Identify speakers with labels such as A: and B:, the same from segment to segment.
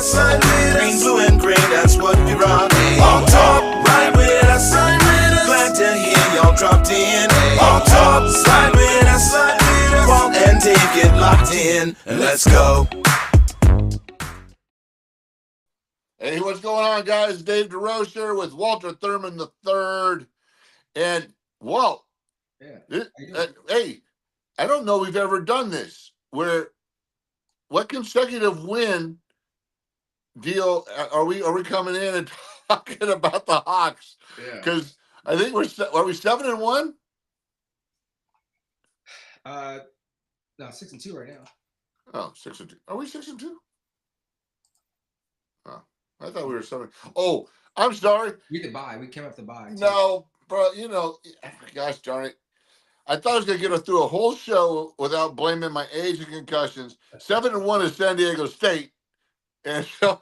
A: us. Green, blue, and gray, that's what we rock. On top, ride with us. Glad to hear y'all dropped in. On top, slide with us. Walt and Dave get locked in, and let's go.
B: Hey, what's going on, guys? Dave DeRocher with Walter Thurman III. And Walt, hey, I don't know we've ever done this. What consecutive win deal are we coming in and talking about the Hawks? Because I think are we 7-1?
C: No, 6-2 right now.
B: Oh, 6-2. Are we 6-2? Oh, I thought we were 7. Oh, I'm sorry.
C: We had to buy. We came off the buy.
B: No, bro. Gosh darn it. I thought I was going to get us through a whole show without blaming my age and concussions. 7-1 is San Diego State. And so,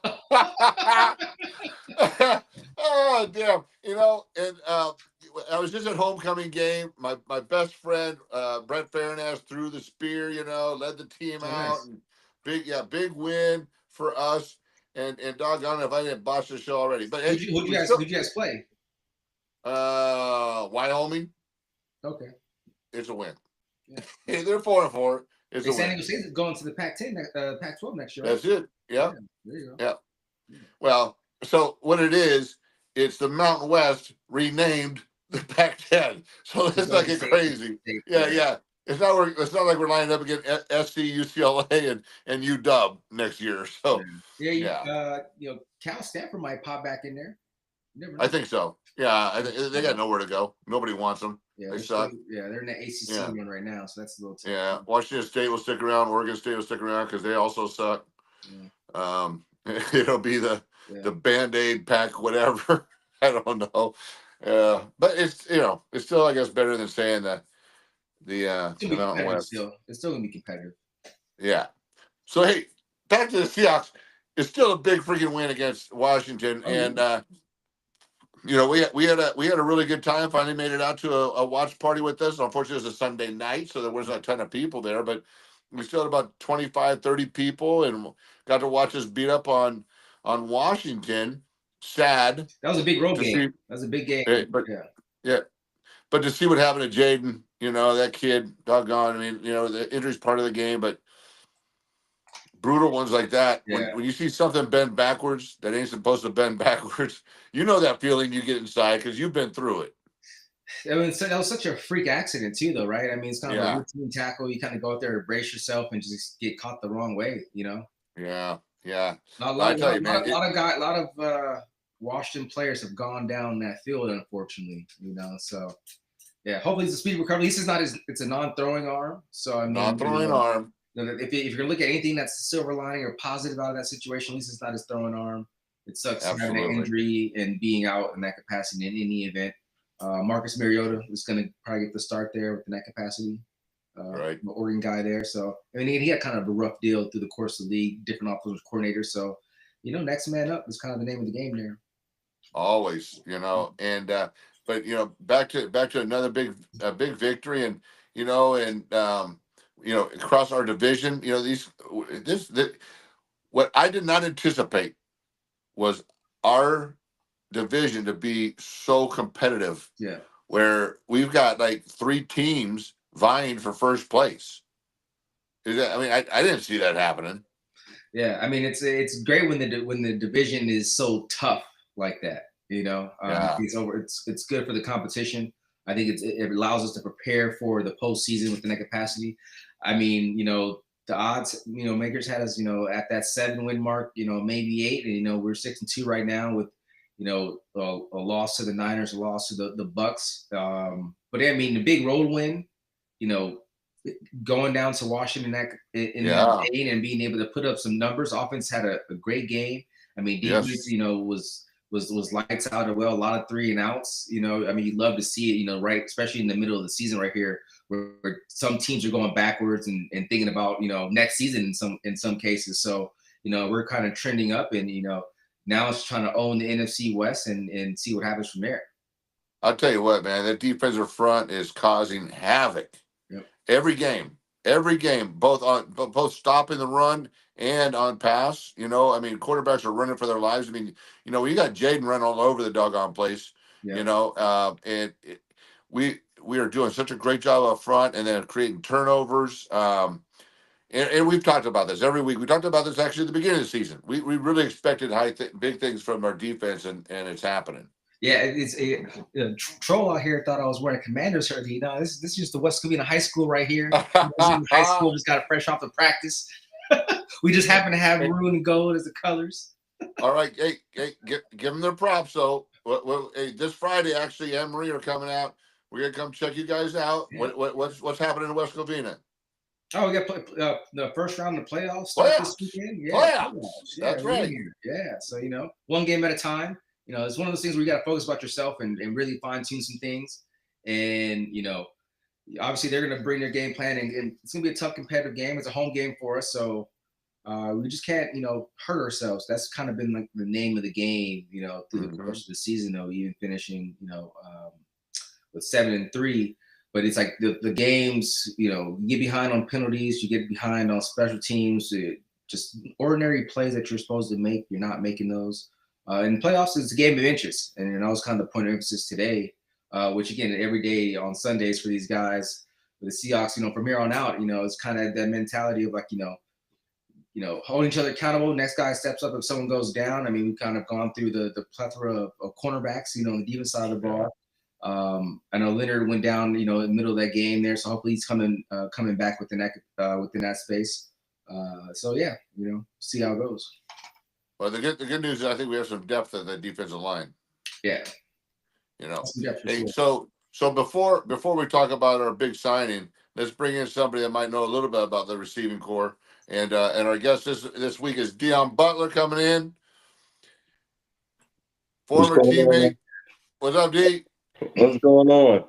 B: oh, damn. And I was just at homecoming game. My best friend, Brett Fairness, threw the spear, led the team out.
C: Nice.
B: And big win for us. And doggone it if I didn't botch the show already. But hey,
C: who'd you guys play?
B: Wyoming.
C: Okay.
B: It's a win.
C: Yeah.
B: Hey, they're 4-4. It's a
C: San
B: win.
C: Diego State is going to the Pac-10, Pac-12 next year.
B: That's it. Yeah.
C: There you go.
B: Yeah. Well, so what it is, it's the Mountain West renamed the Pac-10. So it's like crazy. Yeah. It's not like we're lining up against SC, UCLA, and UW next year. So
C: Cal Stanford might pop back in there.
B: I think so. Yeah, I think they got nowhere to go. Nobody wants them.
C: Yeah,
B: they suck.
C: They're in the ACC run right now, so that's a little tough.
B: Yeah, Washington State will stick around. Oregon State will stick around because they also suck. Yeah. It'll be the Band-Aid pack, whatever. I don't know. But it's it's still, I guess, better than saying that the Mountain West.
C: It's still gonna be competitive.
B: Yeah. So hey, back to the Seahawks. It's still a big freaking win against Washington, and we had a really good time. Finally made it out to a watch party with us. Unfortunately, it was a Sunday night, so there wasn't a ton of people there, but we still had about 25, 30 people, and got to watch us beat up on Washington. Sad.
C: That was a big road game. That was a big game.
B: But to see what happened to Jaden, that kid, doggone. I mean, the injury's part of the game, but brutal ones like that. When you see something bend backwards that ain't supposed to bend backwards, that feeling you get inside because you've been through it.
C: I mean, that was such a freak accident too, though, right? I mean, it's kind of a routine tackle. You kind of go out there to brace yourself and just get caught the wrong way,
B: Yeah.
C: A lot of Washington players have gone down that field, unfortunately. So hopefully it's a speedy recovery. At least it's a non-throwing arm. So I mean,
B: non-throwing arm.
C: If you're gonna look at anything that's a silver lining or positive out of that situation, at least it's not his throwing arm. It sucks having an injury and being out in that capacity in any event. Marcus Mariota is going to probably get the start there with that capacity.
B: Right.
C: The Oregon guy there. So, I mean, he had kind of a rough deal through the course of the league, different offensive coordinators. So, next man up is kind of the name of the game there.
B: Always, and but back to another big victory, and across our division, what I did not anticipate was our division to be so competitive.
C: Yeah.
B: Where we've got like 3 teams vying for first place. I didn't see that happening.
C: Yeah, I mean it's great when the division is so tough like that. It's over. It's good for the competition. I think it allows us to prepare for the postseason within that capacity. I mean, the odds, makers had us, at that 7-win mark, maybe 8, and we're 6-2 right now with, a loss to the Niners, a loss to the Bucks. But I mean, the big road win, going down to Washington in that game and being able to put up some numbers. Offense had a great game. I mean, defense, was lights out as well. A lot of 3 and outs. I mean, you love to see it. Right, especially in the middle of the season right here, where some teams are going backwards and thinking about next season in some cases. So we're kind of trending up, and now it's trying to own the NFC West and see what happens from there.
B: I'll tell you what, man, that defensive front is causing havoc.
C: Yep.
B: Every game, both stopping the run and on pass. You know, I mean, quarterbacks are running for their lives. I mean, you know, we got Jaden running all over the doggone place.
C: Yeah.
B: You know, we are doing such a great job up front, and then creating turnovers. And we've talked about this every week. We talked about this actually at the beginning of the season. We really expected big things from our defense, and it's happening.
C: Yeah, troll out here thought I was wearing a Commander's jersey. You know, this is just the West Covina High School right here. High school just got fresh off the practice. We just happen to have maroon and gold as the colors.
B: All right, hey, give them their props. So, hey, this Friday, actually, Anne Marie are coming out. We're gonna come check you guys out. Yeah. What's happening in West Covina?
C: Oh, we got the first round of the playoffs this weekend. Yeah,
B: playoffs. Yeah, that's right.
C: Yeah, so you know, one game at a time. You know, it's one of those things where you got to focus about yourself and really fine tune some things. And you know, obviously they're going to bring their game plan, and it's going to be a tough competitive game. It's a home game for us, so we just can't, you know, hurt ourselves. That's kind of been like the name of the game, you know, through the course of the season, though, even finishing, you know, with 7-3. But it's like the games, you know, you get behind on penalties, you get behind on special teams, just ordinary plays that you're supposed to make. You're not making those. In playoffs, it's a game of inches, and that was kind of the point of emphasis today. Which again, every day on Sundays for these guys, for the Seahawks, you know, from here on out, you know, it's kind of that mentality of like, you know, holding each other accountable. Next guy steps up if someone goes down. I mean, we've kind of gone through the plethora of cornerbacks, you know, on the defense side of the ball. I know Leonard went down, you know, in the middle of that game there, so hopefully he's coming back within that space. So yeah, you know, see how it goes.
B: Well, the good news is I think we have some depth at the defensive line.
C: Yeah.
B: You know, hey, so before we talk about our big signing, let's bring in somebody that might know a little bit about the receiving core. And our guest this week is Deon Butler coming in, former teammate. What's up, D?
D: What's going on?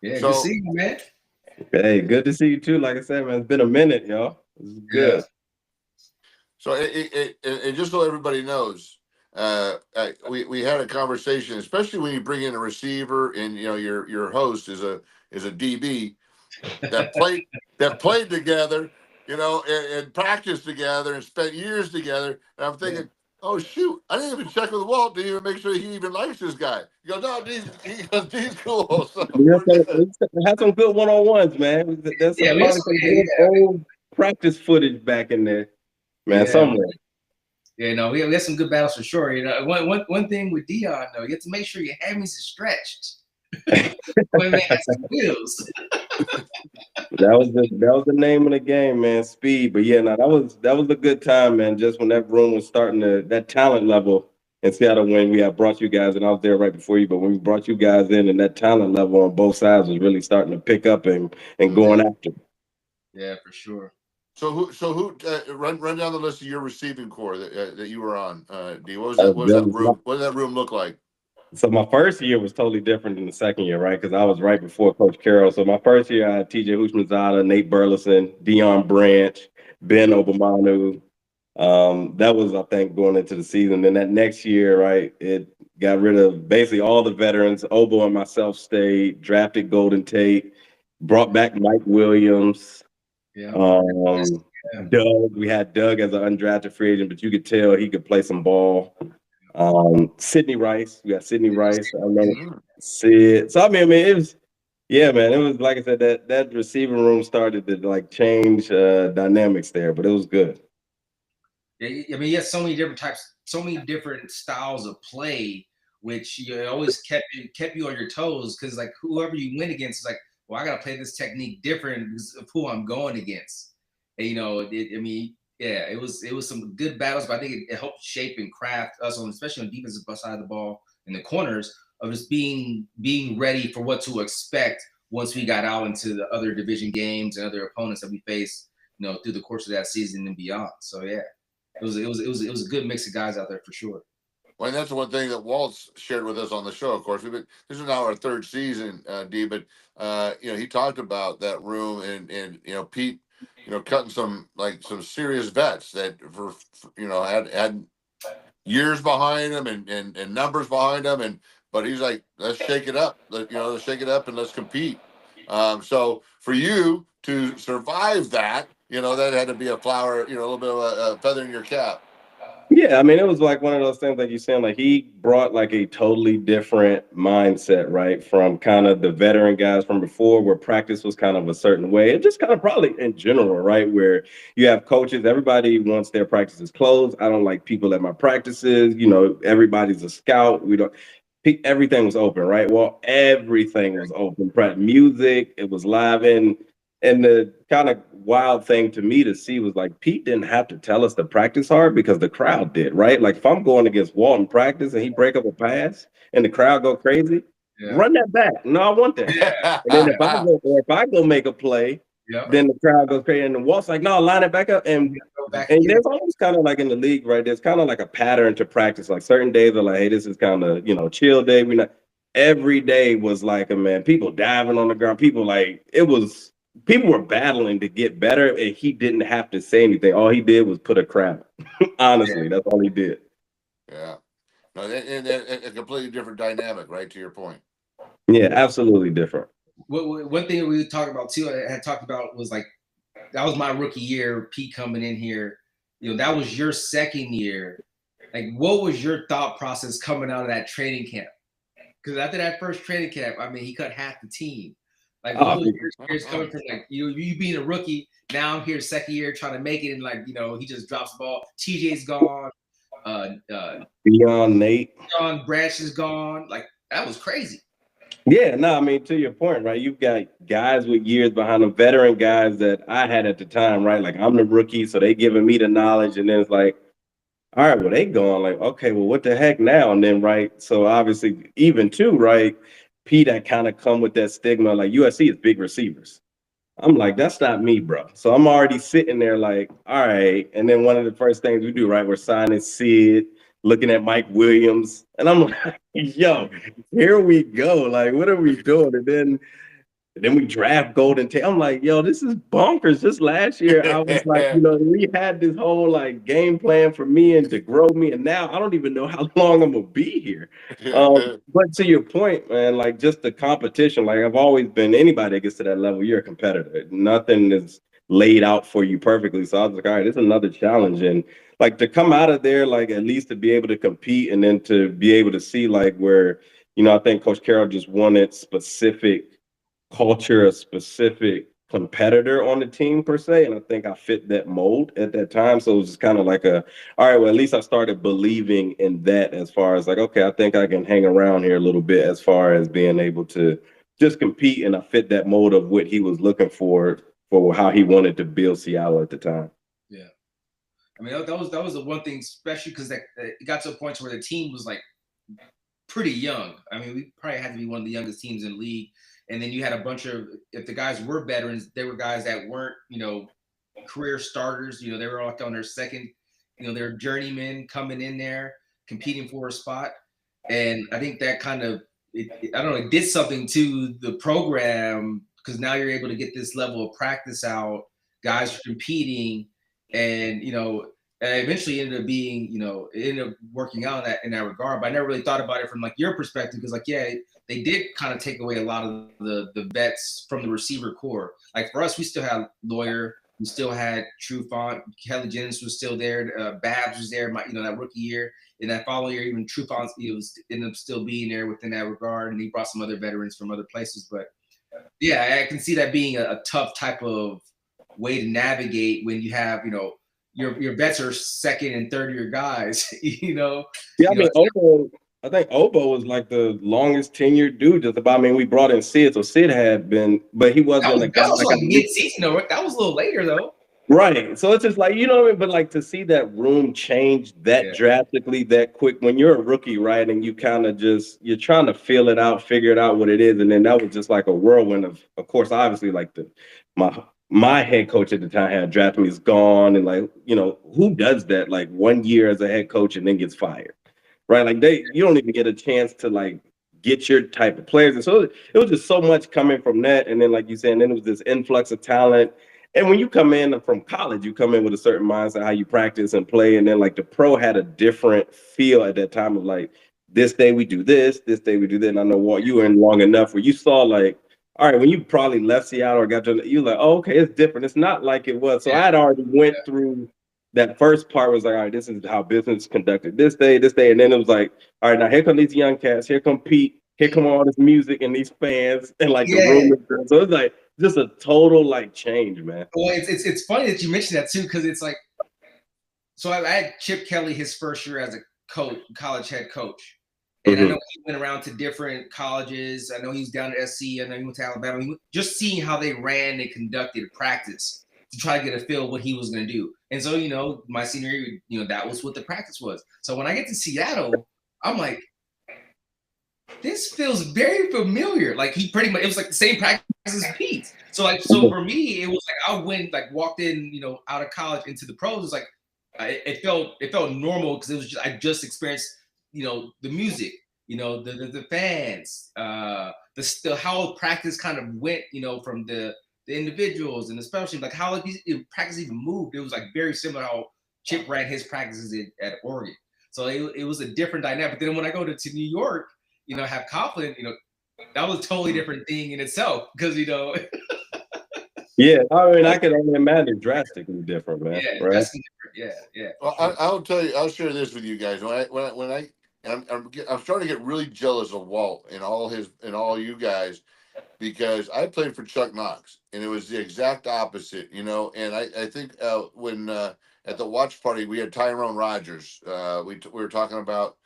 C: Yeah, good to see you, man.
D: Hey, good to see you too. Like I said, man, it's been a minute, y'all. It's good.
B: Yeah. So it just so everybody knows, we had a conversation, especially when you bring in a receiver and you know your host is a DB that played together, you know, and practiced together and spent years together. And I'm thinking, oh shoot, I didn't even check with Walt to even make sure he even likes this guy. He goes, no, he's cool. So
D: we had some good one-on-ones, man. There's some old practice footage back in there. Man, somewhere.
C: Yeah, no, we have some good battles for sure. You know, one thing with Deon, though, you have to make sure your hammies are stretched. When man has some wheels.
D: That was the name of the game, man. Speed. But yeah, no, that was a good time, man. Just when that room was starting that talent level in Seattle, when we had brought you guys, and I was there right before you, but when we brought you guys in, and that talent level on both sides was really starting to pick up and going after.
C: Yeah, for sure.
B: So who run down the list of your receiving core that you were on, D? What was that room? What did that room look like?
D: So my first year was totally different than the second year, right? Because I was right before Coach Carroll. So my first year, I had T.J. Houshmandzadeh, Nate Burleson, Deion Branch, Ben Obamanu. That was, I think, going into the season. Then that next year, right, it got rid of basically all the veterans. Obo and myself stayed, drafted Golden Tate, brought back Mike Williams.
C: Yeah.
D: Doug, we had Doug as an undrafted free agent, but you could tell he could play some ball. Sidney Rice, we got Sidney Rice. I remember Sid. So I mean, it was, yeah, man. It was like I said, that receiving room started to like change dynamics there, but it was good.
C: Yeah, I mean, you had so many different types, so many different styles of play, which you always kept you on your toes because like whoever you went against is like, well, I gotta play this technique different because of who I'm going against. And, you know, it was some good battles, but I think it helped shape and craft us on, especially on the defensive side of the ball and the corners, of just being ready for what to expect once we got out into the other division games and other opponents that we faced, you know, through the course of that season and beyond. So yeah, it was a good mix of guys out there for sure.
B: Well, and that's the one thing that Walt's shared with us on the show. Of course, this is now our third season, D. But you know, he talked about that room and you know, Pete, you know, cutting some serious vets that for you know had years behind them and numbers behind them, but he's like, let's shake it up, let's shake it up and let's compete. So for you to survive that, that had to be a flower, a little bit of a feather in your cap.
D: Yeah, I mean, it was like one of those things, like you're saying, like he brought like a totally different mindset, right? From kind of the veteran guys from before, where practice was kind of a certain way, and just kind of probably in general, right? Where you have coaches, everybody wants their practices closed. I don't like people at my practices. Everybody's a scout. We don't. Everything was open, right? Well, everything was open. Music, it was live, and the kind of wild thing to me to see was like Pete didn't have to tell us to practice hard because the crowd did, right? Like if I'm going against Walt in practice and he break up a pass and the crowd go crazy, run that back. No, I want that.
C: Yeah.
D: And then if I go make a play, then the crowd goes crazy. And the Walt's like, no, line it back up. And there's almost kind of like in the league, right? There's kind of like a pattern to practice. Like certain days are like, hey, this is kind of, chill day. We not every day was like people diving on the ground. People were battling to get better, and he didn't have to say anything. All he did was put a crowd. Honestly, that's all he did.
B: Yeah. No, and a completely different dynamic, right? To your point.
D: Yeah, absolutely different.
C: One thing we talked about too, I had talked about was like, that was my rookie year, Pete coming in here. That was your second year. Like, what was your thought process coming out of that training camp? Because after that first training camp, I mean, he cut half the team. Like, what was your experience coming from, like, you being a rookie, now I'm here second year trying to make it, and like, he just drops the ball. TJ's gone.
D: Deon, Nate.
C: Deon Branch is gone. Like, that was crazy.
D: Yeah, no, I mean, to your point, right? You've got guys with years behind them, veteran guys that I had at the time, right? Like I'm the rookie, so they giving me the knowledge, and then it's like, all right, well, they going like, okay, well, what the heck now? And then, right, so obviously, even too, right, Pete had kind of come with that stigma, like USC is big receivers. I'm like, that's not me, bro. So I'm already sitting there like, all right. And then one of the first things we do, right, we're signing Sid, looking at Mike Williams. And I'm like, yo, here we go. Like, what are we doing? And then we draft Golden Tate. I'm like, yo, this is bonkers. Just last year, I was like, we had this whole like game plan for me and to grow me. And now I don't even know how long I'm gonna be here. But to your point, man, like just the competition, like I've always been anybody that gets to that level, you're a competitor. Nothing is laid out for you perfectly. So I was like, all right, it's another challenge. And like to come out of there, like at least to be able to compete and then to be able to see like where, I think Coach Carroll just wanted specific culture, a specific competitor on the team per se, and I think I fit that mold at that time. So it was just kind of like all right, well, at least I started believing in that as far as like, okay, I think I can hang around here a little bit as far as being able to just compete, and I fit that mold of what he was looking for how he wanted to build Seattle at the time.
C: Yeah, I mean that was the one thing, especially because it got to a point where the team was like pretty young. I mean, we probably had to be one of the youngest teams in the league. And then you had a bunch of, if the guys were veterans, they were guys that weren't, career starters. They were all on their second, they're journeymen coming in there, competing for a spot. And I think that kind of, it did something to the program, because now you're able to get this level of practice out, guys are competing, and, and eventually ended up being, it ended up working out in that regard. But I never really thought about it from like your perspective, because like, yeah, they did kind of take away a lot of the vets from the receiver core. Like for us, we still had Lawyer, we still had Trufant, Kelly Jennings was still there, Babs was there, that rookie year. And that following year, even Trufant ended up still being there within that regard, and he brought some other veterans from other places. But yeah, I can see that being a tough type of way to navigate when you have, your vets are second and third year guys,
D: Yeah, I think Obo was like the longest tenured dude. Just about. I mean, we brought in Sid, so Sid had been, but he wasn't a guy.
C: That was like mid-season, though. That was a little later, though.
D: Right. So it's just like, what I mean? But like to see that room change that drastically, that quick, when you're a rookie, right? And you kind of you're trying to feel it out, figure it out what it is. And then that was just like a whirlwind of course, obviously, like my head coach at the time had drafted me, is gone. And like, who does that? Like 1 year as a head coach and then gets fired. Right, like you don't even get a chance to like get your type of players, and so it was just so much coming from that. And then, like you said, and then it was this influx of talent. And when you come in from college, you come in with a certain mindset how you practice and play, and then like the pro had a different feel at that time of like this day we do this day we do that. And I know Walt, you were in long enough where you saw like all right, when you probably left Seattle or got to, you like, oh, okay, it's different. It's not like it was. So
C: Yeah.
D: I had already went through that first part was like, all right, this is how business is conducted this day. And then it was like, all right, now here come these young cats, here come Pete, here come all this music and these fans and like the
C: Yeah.
D: room. So it's like just a total like change, man.
C: Well, it's funny that you mentioned that too, because it's like, so I had Chip Kelly his first year as a coach, college head coach. And I know he went around to different colleges. I know he was down at SC. I know he went to Alabama. Just seeing how they ran and conducted practice to try to get a feel of what he was going to do. And so, my senior year, that was what the practice was. So when I get to Seattle, I'm like, this feels very familiar. Like it was like the same practice as Pete. So for me, it was like I went walked in, out of college into the pros. It was like it felt normal because it was I just experienced the music, the fans, the how practice kind of went, from the individuals and especially like how practice even moved. It was like very similar how Chip ran his practices at Oregon. So it was a different dynamic. But then when I go to New York, have Coughlin, that was a totally different thing in itself because
D: Yeah, I mean, I can only imagine drastically different, man.
C: Yeah,
D: right?
C: drastically different. Yeah.
B: Well, I'll tell you. I'll share this with you guys. I'm starting to get really jealous of Walt and all you guys because I played for Chuck Knox and it was the exact opposite, And I think when at the watch party we had Tyrone Rogers. We were talking about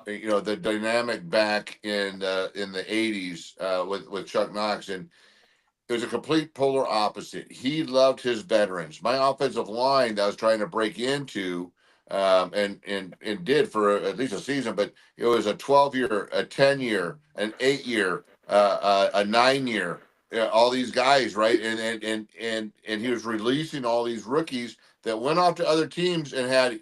B: the dynamic back in the '80s with Chuck Knox, and it was a complete polar opposite. He loved his veterans. My offensive line that I was trying to break into, and did for at least a season, but it was a 12-year, a 10-year, an 8-year, a 9-year. All these guys, right? And he was releasing all these rookies that went off to other teams and had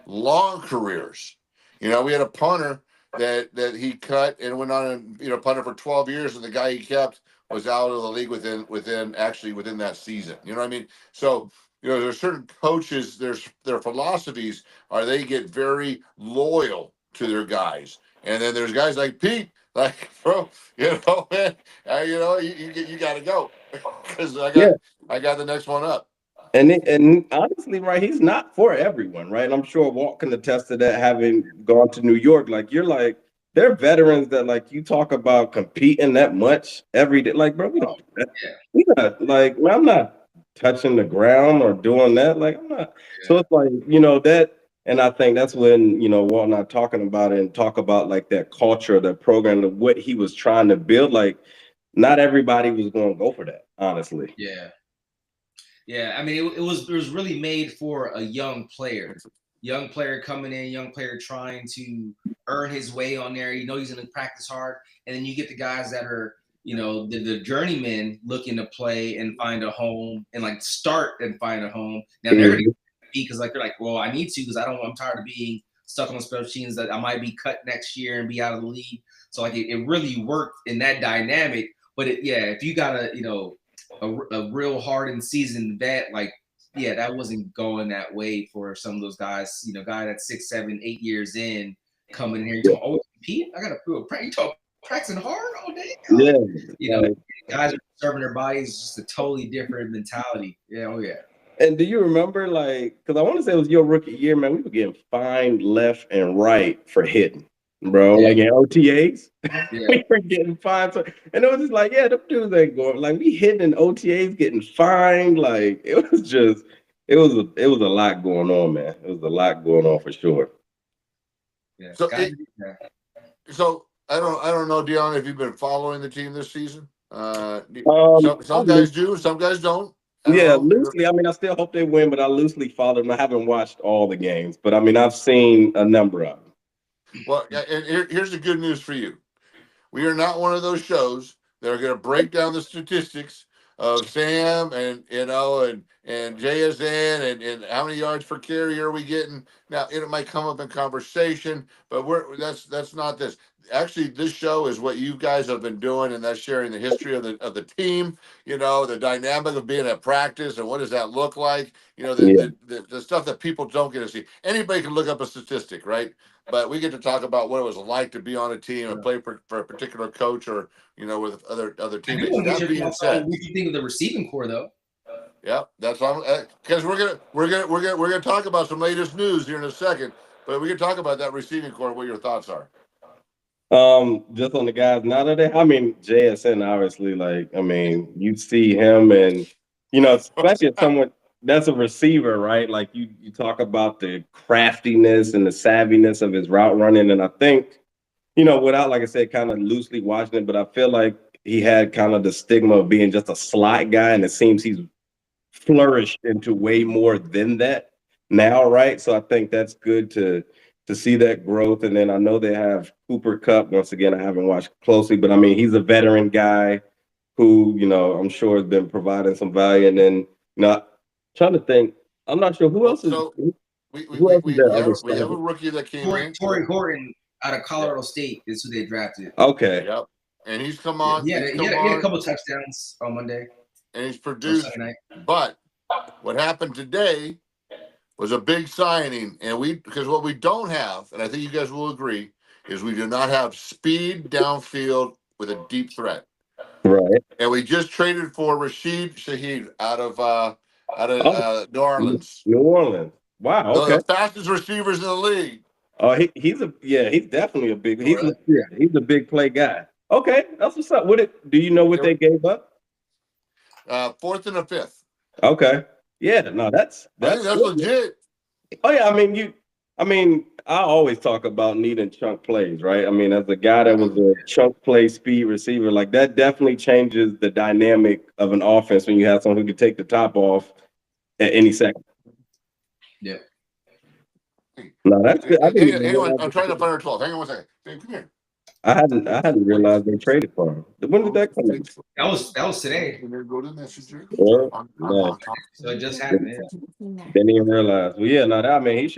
B: long careers. We had a punter that he cut and went on and punted for 12 years, and the guy he kept was out of the league within that season. You know what I mean? So there's certain coaches, their philosophies are they get very loyal to their guys, and then there's guys like Pete, like bro, man, you got to go because I got the next one up.
D: And honestly, right, he's not for everyone, right? And I'm sure Walt can attest to that, having gone to New York. Like you're like, they're veterans that like you talk about competing that much every day. Like, bro, we don't do that. We not like, man, I'm not touching the ground or doing that. Like, I'm not. So it's like, that, and I think that's when, Walt and I talking about it and talk about like that culture, that program, of what he was trying to build. Like, not everybody was going to go for that, honestly.
C: Yeah, I mean, it was really made for a young player coming in, young player trying to earn his way on there. He's going to practice hard, and then you get the guys that are, the journeymen looking to play and find a home and like start and find a home. Now they're going to be because they're like, well, I need to because I'm tired of being stuck on special teams that I might be cut next year and be out of the league. So like it really worked in that dynamic. But if you got a real hardened seasoned vet, that wasn't going that way for some of those guys. Guy that's 6, 7, 8 years in coming in here. You talk, oh, Pete, I got to prove a you talk practicing hard all day. Guys are serving their bodies, just a totally different mentality. Yeah.
D: And do you remember, because I want to say it was your rookie year, man, we were getting fined left and right for hitting, bro. Like in OTAs, we were getting fined. And it was just like, them dudes ain't going. Like, we hitting in OTAs, getting fined. Like, it was a lot going on, man. It was a lot going on for sure.
C: Yeah.
B: So I don't know, Deon, if you've been following the team this season. Some guys do, some guys don't.
D: Loosely. I mean, I still hope they win, but I loosely follow them. I haven't watched all the games, but I mean, I've seen a number of them.
B: Well, and here's the good news for you. We are not one of those shows that are going to break down the statistics of Sam and JSN and how many yards per carry are we getting. Now, it might come up in conversation, but that's not this. actually this show is what you guys have been doing, and that's sharing the history of the team. You know, the dynamic of being at practice and what does that look like. You know,
D: Yeah.
B: the stuff that people don't get to see. Anybody can look up a statistic, right? But we get to talk about what it was like to be on a team and play for a particular coach, or with other
C: I do
B: teammates.
C: want to get
B: That
C: your
B: being
C: thoughts on
B: said,
C: what you think of the receiving core, though.
B: yeah, that's all. Because we're gonna talk about some latest news here in a second, but we can talk about that receiving core. What your thoughts are?
D: Just on the guys now that I mean, JSN obviously, like, I mean, you see him and, especially as someone that's a receiver, right? Like you talk about the craftiness and the savviness of his route running. And I think, without, like I said, kind of loosely watching it, but I feel like he had kind of the stigma of being just a slot guy. And it seems he's flourished into way more than that now, right? So I think that's good to see that growth. And then I know they have Cooper Cup. Once again, I haven't watched closely, but I mean, he's a veteran guy who, I'm sure has been providing some value. And then, trying to think, I'm not sure who else is
B: So
D: who else is there other
B: we have a
D: starter?
B: rookie that came in.
C: Torrey Horton out of Colorado State is who they drafted.
D: Okay.
B: Yep. And he's come on.
C: Yeah, he had a couple touchdowns on Monday.
B: And he's produced. But what happened today was a big signing, and because what we don't have, and I think you guys will agree, is we do not have speed downfield with a deep threat.
D: Right.
B: And we just traded for Rashid Shaheed out of New Orleans.
D: New Orleans. Wow. Okay.
B: The fastest receivers in the league.
D: Oh, he's definitely a big. He's a big play guy. Okay, that's what's up. Do you know what they gave up?
B: 4th and a 5th.
D: Okay. Yeah. No, that's
B: I think that's legit.
D: Oh yeah. I mean, I always talk about needing chunk plays, right? I mean, as a guy that was a chunk play speed receiver, like that definitely changes the dynamic of an offense when you have someone who can take the top off at any second.
C: Yeah.
D: No, that's good.
B: Hang on, I'm trying to find our 12. Hang on one second. Hey, come here.
D: I hadn't realized they traded for him. When did that come in?
C: That was today.
B: Go to messenger.
D: No.
C: So it just happened.
D: Yeah. Didn't even realize. Well, yeah, no, I mean, he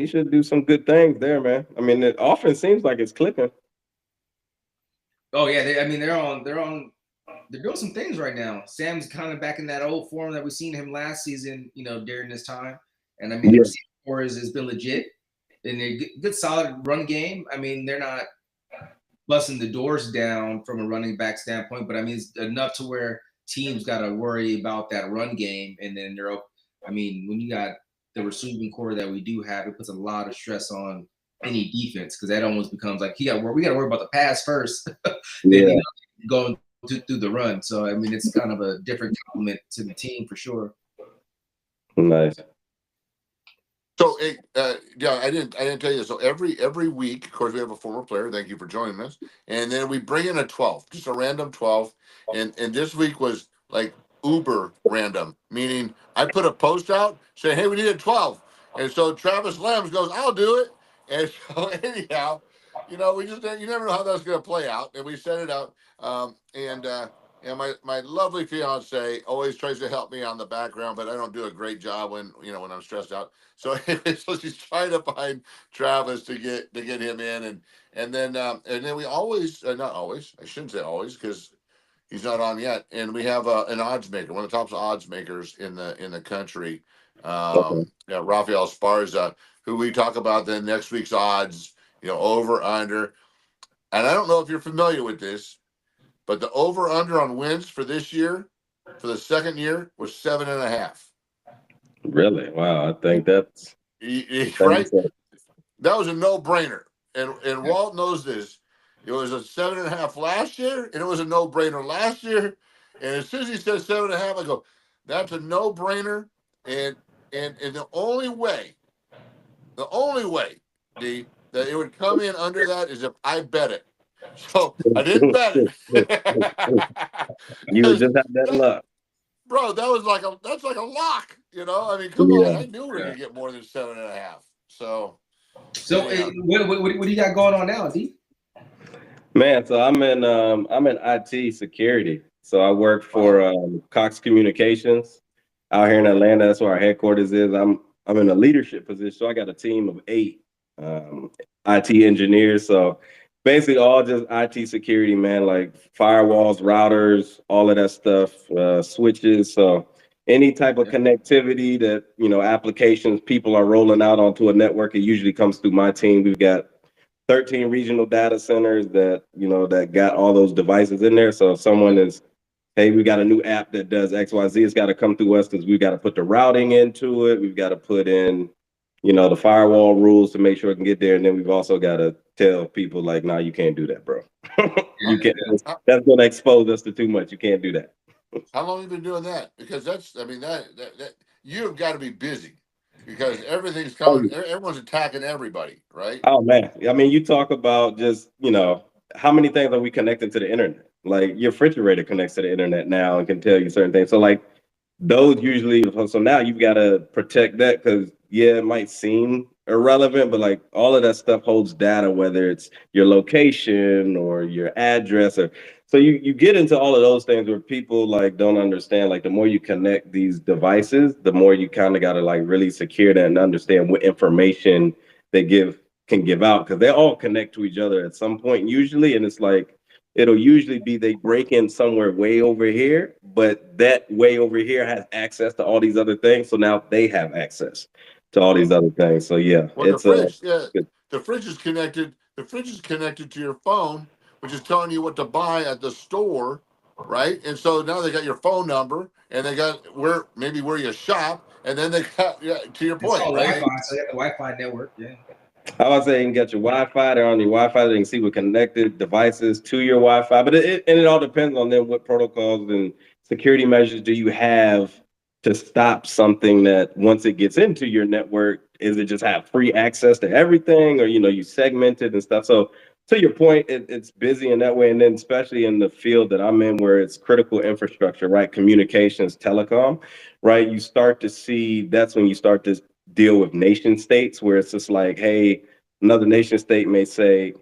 D: should do some good things there, man. I mean, the offense seems like it's clicking.
C: Oh yeah, they're doing some things right now. Sam's kind of back in that old form that we seen him last season, during this time. And I mean, the receiving core has been legit, and a good solid run game. I mean, they're not busting the doors down from a running back standpoint, but I mean, it's enough to where teams got to worry about that run game. And then when you got the receiving core that we do have, it puts a lot of stress on any defense, because that almost becomes like we got to worry about the pass first, then going through the run. So I mean, it's kind of a different complement to the team for sure.
D: Nice.
B: So, yeah, I didn't tell you this. So every week, of course, we have a former player. Thank you for joining us. And then we bring in a 12, just a random 12. And this week was like uber random, meaning I put a post out saying, hey, we need a 12. And so Travis Lambs goes, I'll do it. And so anyhow, you never know how that's going to play out. And we set it out. And my lovely fiance always tries to help me on the background, but I don't do a great job when I'm stressed out. So she's trying to find Travis to get him in, and then we always, not always, I shouldn't say always, because he's not on yet. And we have an odds maker, one of the top odds makers in the country, Rafael Sparza, who we talk about then next week's odds, over under. And I don't know if you're familiar with this, but the over under on wins for this year, for the second year, was 7.5.
D: Really? Wow. I think that's
B: right. That was a no-brainer, and Walt knows this. It was a 7.5 last year, and it was a no-brainer last year. And as soon as he said 7.5, I go, "That's a no-brainer." And the only way, D, that it would come in under that is if I bet it. So I didn't bet it.
D: You just had that luck.
B: Bro, that's like a lock, I mean, come on. I knew we were gonna get more than 7.5. So
C: what do you got going on now, D?
D: Man, so I'm in IT security. So I work for Cox Communications out here in Atlanta. That's where our headquarters is. I'm in a leadership position. So I got a team of 8 IT engineers. So Basically all just IT security, man, like firewalls, routers, all of that stuff, switches. So any type of
C: Yeah.
D: connectivity that, applications people are rolling out onto a network, it usually comes through my team. We've got 13 regional data centers that, that got all those devices in there. So if someone is, hey, we got a new app that does XYZ, it's got to come through us because we've got to put the routing into it. We've got to put in, the firewall rules to make sure it can get there. And then we've also got to tell people like, nah, you can't do that, bro. You
C: Yeah.
D: can't.
C: Yeah.
D: That's going to expose us to too much. You can't do that.
B: How long have you been doing that? Because that's, I mean, that you've got to be busy because everything's
D: Oh,
B: coming. Everyone's attacking everybody, right?
D: oh man. I mean, you talk about just, how many things are we connecting to the internet? Like your refrigerator connects to the internet now and can tell you certain things. So like those usually, so now you've got to protect that because yeah, it might seem irrelevant, but like all of that stuff holds data, whether it's your location or your address or so you get into all of those things where people like don't understand. Like the more you connect these devices, the more you kind of got to like really secure that and understand what information they can give out because they all connect to each other at some point usually, and it's like it'll usually be they break in somewhere way over here, but that way over here has access to all these other things. So now they have access to all these other things. So yeah,
B: Well, the
D: it's
B: fridge, yeah, the fridge is connected. The fridge is connected to your phone, which is telling you what to buy at the store, right? And so now they got your phone number, and they got where you shop, and then they got, yeah, to your
C: It's
B: point,
C: all
B: right?
C: Wi-Fi, so you got the Wi-Fi network. Yeah.
D: I would say you can get your Wi-Fi. They're on your Wi-Fi. They can see what connected devices to your Wi-Fi. But it all depends on them. What protocols and security measures do you have to stop something that once it gets into your network, is it just have free access to everything, or you segment it and stuff? So to your point, it's busy in that way, and then especially in the field that I'm in, where it's critical infrastructure, right? Communications, telecom, right? You start to see that's when you start to deal with nation states where it's just like, hey, another nation state may say,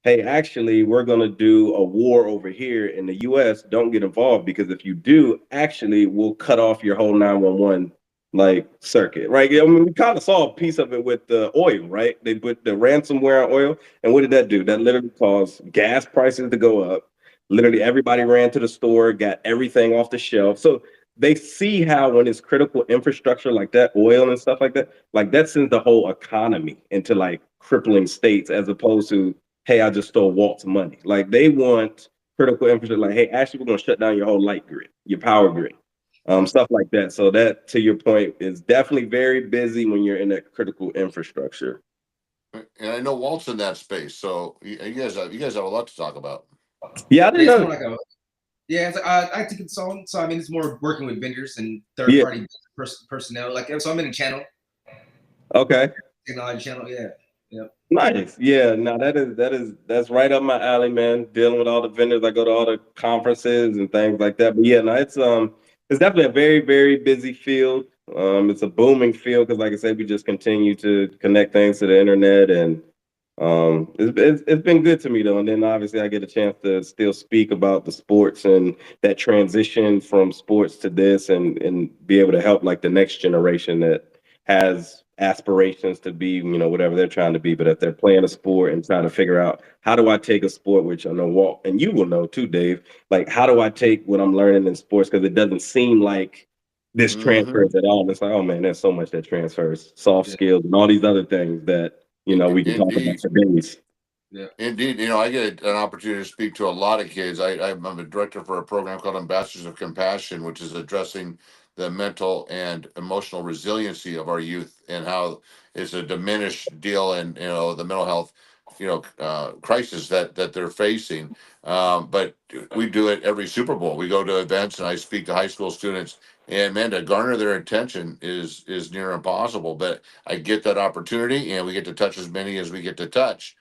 D: hey, actually, we're going to do a war over here in the US. Don't get involved because if you do, actually, we'll cut off your whole 911 like circuit, right? I mean, we kind of saw a piece of it with the oil, right? They put the ransomware on oil. And what did that do? That literally caused gas prices to go up. Literally, everybody ran to the store, got everything off the shelf. So they see how when it's critical infrastructure like that, oil and stuff like that sends the whole economy into like crippling states as opposed to, hey, I just stole Walt's money. Like they want critical infrastructure, like, hey, actually, we're gonna shut down your whole light grid, your power grid, stuff like that. So that, to your point, is definitely very busy when you're in that critical infrastructure.
B: And I know Walt's in that space, so you guys have a lot to talk about.
D: Yeah, I
C: Yeah,
D: didn't
C: it's more
D: know.
C: like a it's like, I take consultant, so I mean it's more working with vendors and third
D: Yeah.
C: party personnel. Like so, I'm in a channel,
D: Okay.
C: technology channel. Yeah, yeah.
D: Nice. Yeah. No, that's right up my alley, man. Dealing with all the vendors. I go to all the conferences and things like that. But yeah, no, it's definitely a very, very busy field. It's a booming field because like I said, we just continue to connect things to the internet and it's been good to me though. And then obviously I get a chance to still speak about the sports and that transition from sports to this and be able to help like the next generation that has aspirations to be, whatever they're trying to be. But if they're playing a sport and trying to figure out how do I take a sport, which I know Walt and you will know too, Dave, like how do I take what I'm learning in sports? Because it doesn't seem like this
B: Hmm.
D: transfers at all. And it's like, oh man, there's so much that transfers, soft
C: Yeah.
D: skills and all these other things that, we can talk about
B: Indeed.
D: for days.
C: Yeah.
B: Indeed, I get an opportunity to speak to a lot of kids. I'm a director for a program called Ambassadors of Compassion, which is addressing the mental and emotional resiliency of our youth and how it's a diminished deal in the mental health crisis that they're facing. But we do it every Super Bowl. We go to events and I speak to high school students. And man, to garner their attention is near impossible. But I get that opportunity, and we get to touch as many as we get to touch.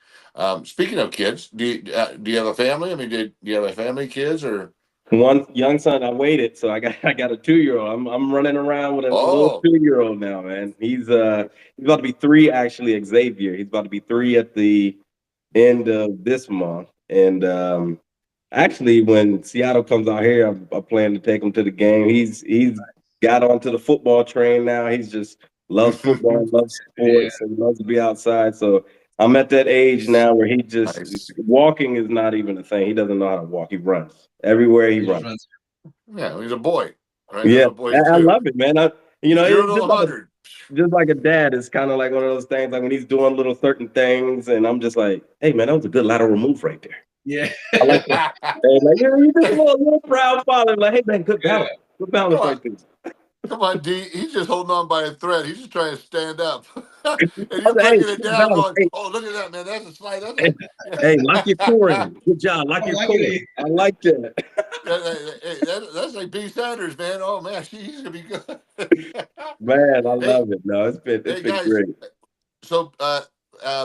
B: Speaking of kids, do you have a family? I mean, do you have a family, kids, or?
D: One young son, I waited, so I got a 2 year old. I'm running around with a little
B: Oh,
D: 2 year old now, man. He's about to be three actually. Xavier, he's about to be three at the end of this month, and actually, when Seattle comes out here, I plan to take him to the game. He's got onto the football train now. He's just loves football, loves
C: Yeah.
D: sports, and loves to be outside. So I'm at that age now where he just
B: Nice.
D: walking is not even a thing. He doesn't know how to walk. He runs everywhere he runs.
B: Yeah, he's a boy, right?
D: Yeah,
B: That's what boys
D: I
B: do.
D: love it, man.
B: Zero
D: It's
B: to 100.
D: just like a dad. It's kind of like one of those things. Like when he's doing little certain things, and I'm just like, "Hey, man, that was a good lateral move right there."
C: Yeah.
D: I like that. And like, you just a little proud father. Like, hey, man, good balance, good balance right there.
B: Come on, D. He's just holding on by a thread. He's just trying to stand up. And
D: I
B: you're
D: was like, hey,
B: breaking it
D: good
B: down,
D: balance.
B: going,
D: Hey,
B: oh, look at that, man. That's a slide. That's
D: hey,
B: a.
D: hey, lock your core in. Good job. Lock
C: I
D: your
C: like
D: core.
C: it.
D: I like that.
B: That's like B. Sanders, man. Oh, man. He's going to be good.
D: Man, I
B: Hey,
D: love it. No, it's
B: hey,
D: been
B: guys.
D: great.
B: So,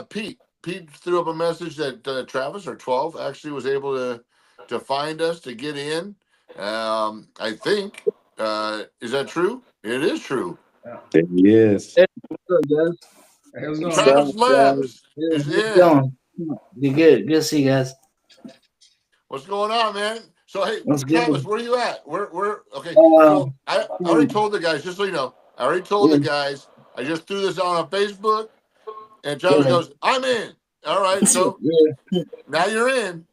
B: Pete threw up a message that Travis or 12 actually was able to find us to get in. I think. Is that true? It is true.
D: There he is.
E: Hey, what's up, guys?
C: Hey, what's going on?
B: Travis Labs
E: Yeah,
B: is
E: how's it
B: in.
E: going? Good, good. Good to see you guys.
B: What's going on, man? So, hey,
E: What's
B: Travis,
E: good?
B: where you at? We're okay.
E: Um,
B: So, I already told the guys, just so you know, I already told
E: yeah,
B: the guys. I just threw this on Facebook, and Travis
E: yeah,
B: goes, "I'm in." All right, so
E: yeah,
B: now you're in.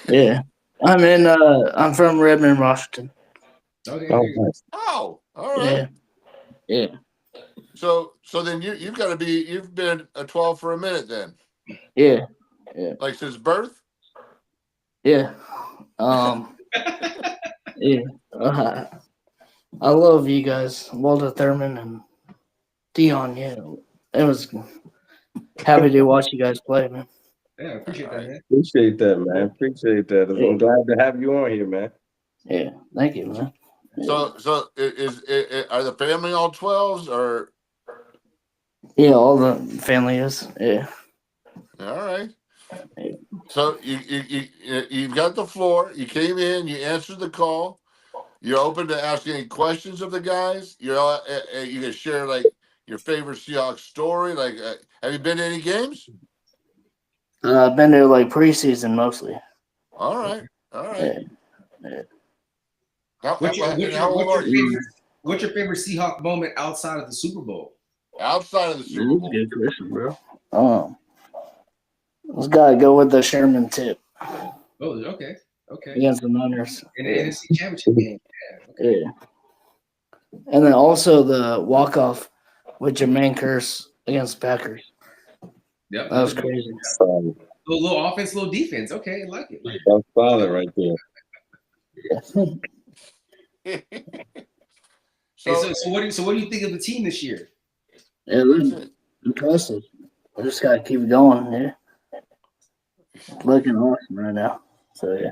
E: yeah. I'm from Redmond, Washington.
C: Okay,
D: Oh,
C: there you go.
D: nice.
B: Oh, all right.
E: Yeah, yeah,
B: So then you've got to be you've been a 12 for a minute then,
E: yeah, yeah,
B: like since birth.
E: yeah. Um, yeah. Uh, I love you guys, Walter Thurman and Deon. Yeah, it was happy to watch you guys play, man.
C: Yeah, I appreciate
B: All
C: that,
B: right.
C: man.
D: Appreciate that, man. Appreciate that.
E: Yeah,
D: I'm glad to have you on here, man.
E: yeah. Thank you, man. Yeah,
B: So are the family all 12s or
E: yeah, all the family is. Yeah,
B: all right?
E: yeah.
B: So you've got the floor. You came in. You answered the call. You're open to asking any questions of the guys. You can share like your favorite Seahawks story. Like, have you been to any games?
E: I've been there like preseason mostly.
B: All right, all right.
E: Yeah, yeah.
B: And how old are you?
C: What's your favorite Seahawk moment outside of the Super Bowl?
B: Outside of the Super
E: That's a
B: Bowl.
E: good question, bro. Let's gotta go with the Sherman tip
C: Oh, okay, okay.
E: against the Niners.
C: In the
E: Yeah,
C: NFC Championship game. Yeah, okay.
E: yeah. And then also the walk off with Jermaine Curse against Packers.
C: Yep.
E: That was crazy.
D: Solid.
C: Little offense, little defense. Okay, I like it.
D: That's solid right there.
C: So what do you think of the team this year?
E: Yeah, look, impressive. I just gotta keep going. Yeah, looking awesome right now. So yeah.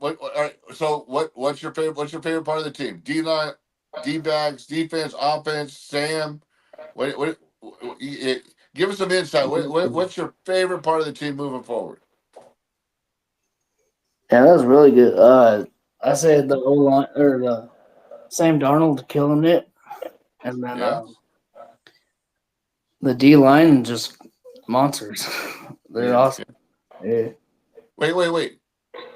B: All right. So what's your favorite? What's your favorite part of the team? D line, D backs, defense, offense. Sam, give us some insight. What's your favorite part of the team moving forward?
E: Yeah, that was really good. I said the O line or the Sam Darnold killing it, and then
B: Yeah.
E: the D line just monsters. They're
B: Yeah.
E: awesome. Yeah.
B: Wait.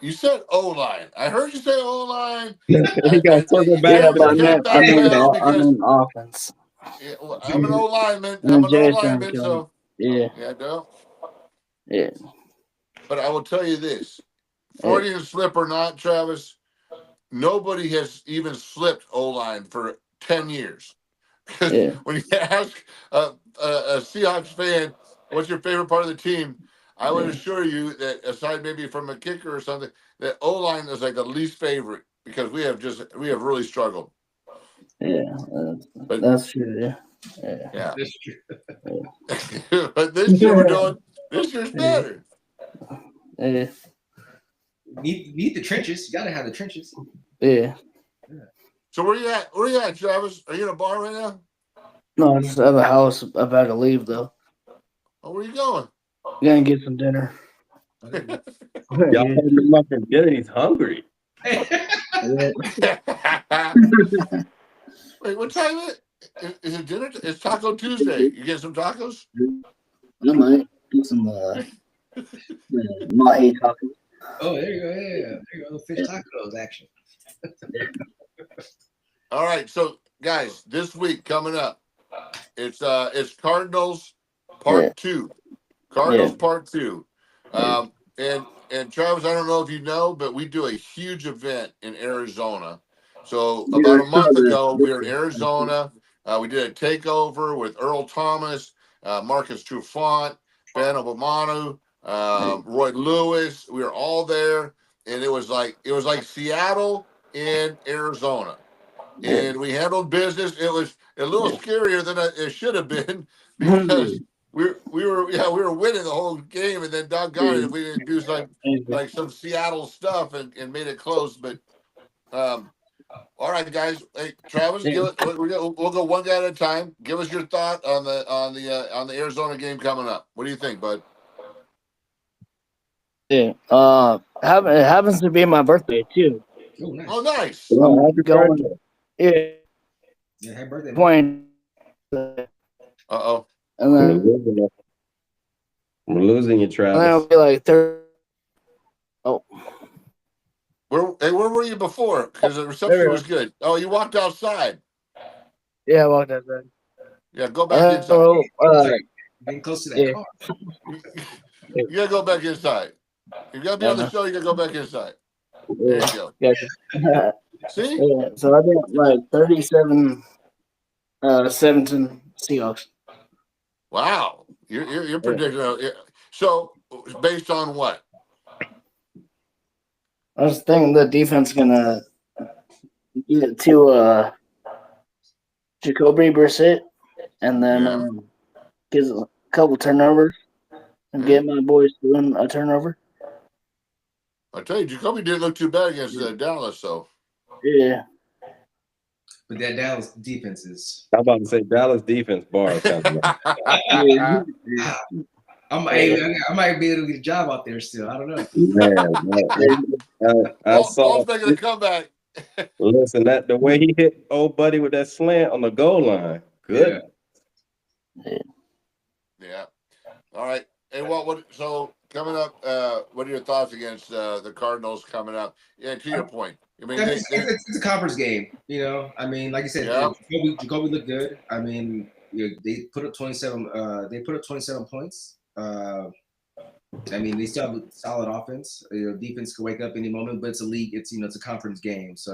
B: You said O line. I heard you say O line.
D: He got circle back
E: Yeah,
B: Travis
E: but
D: to
B: kept
E: I
B: that pedal because
E: meant offense.
B: I'm an O lineman.
E: And
B: I'm
E: then
B: an O
E: Jay's gonna
B: lineman.
E: kill him.
B: So
E: Yeah,
B: yeah, no.
E: yeah,
B: But I will tell you this:
E: yeah,
B: Freudian slip or not, Travis. Nobody has even slipped O line for 10 years. Because
E: yeah,
B: when you ask a Seahawks fan, what's your favorite part of the team? I would
E: yeah,
B: assure you that aside maybe from a kicker or something, that O line is like the least favorite because we have really struggled.
E: yeah.
B: But
E: That's true. Yeah, yeah,
B: yeah,
C: That's true.
B: but this year we're doing. This year's better.
E: yeah,
C: Need the trenches. You gotta have the trenches.
E: yeah.
B: So where you at? Where you at, Travis? Are you in a bar right now?
E: No, I just have a house about to leave though.
B: Oh, where you going?
E: Gonna get some dinner.
D: y'all
E: Yeah,
D: told him up for dinner. He's hungry.
E: yeah.
B: Wait, what time is it? Is it dinner? It's Taco Tuesday. You get some tacos?
E: I might get some mahi tacos.
C: Oh, there you go. Yeah, there you go. Fish tacos action.
B: All right, so guys, this week coming up, it's Cardinals
E: Yeah.
B: Part 2. Cardinals Part 2. And Travis, I don't know if you know, but we do a huge event in Arizona. So about a month ago, we were in Arizona. We did a takeover with Earl Thomas, Marcus Trufant, Ben Obamanu, Roy Lewis. We were all there, and it was like Seattle in Arizona. And we handled business. It was a little scarier than it should have been because we were winning the whole game, and then doggone it if we didn't do like some Seattle stuff and made it close. But all right, guys. Hey, Travis, we'll go one guy at a time. Give us your thought on the Arizona game coming up. What do you think, bud?
E: Yeah. It happens to be my birthday too.
B: Oh, nice.
E: I'm going. Yeah.
C: Happy birthday.
E: Point.
B: Uh-oh.
E: And then
D: we're losing you, Travis.
E: And then it'll be like 30. Oh.
B: Where were you before? Because the reception was good. Oh, you walked outside.
E: Yeah, I walked outside.
B: Yeah, go back inside.
C: Getting close to that car.
B: You gotta go back inside. You gotta be on the show. You gotta go back inside. There you go.
E: Gotcha.
B: See?
E: Yeah, so I think like 37, 17 Seahawks.
B: Wow, you're predicting. So based on what?
E: I was thinking the defense gonna get it to Jacoby Brissett, and then get a couple turnovers, and get my boys doing a turnover.
B: I tell you, Jacoby didn't look too bad against Dallas, so.
E: Yeah.
C: But that Dallas defense is.
D: I'm about to say Dallas defense bars.
C: I might be able to get a job out there still. I don't know.
D: I saw.
B: Paul's making a comeback.
D: Listen, the way he hit old buddy with that slant on the goal line, good.
B: Yeah. All right. Hey, Walt, so coming up, what are your thoughts against the Cardinals coming up? Yeah, to your point. I mean,
C: it's a conference game, you know. I mean, like you said, Jacoby looked good. I mean, they put up 27. They put up 27 points. I mean, they still have a solid offense. Defense can wake up any moment, but it's a league. It's it's a conference game, so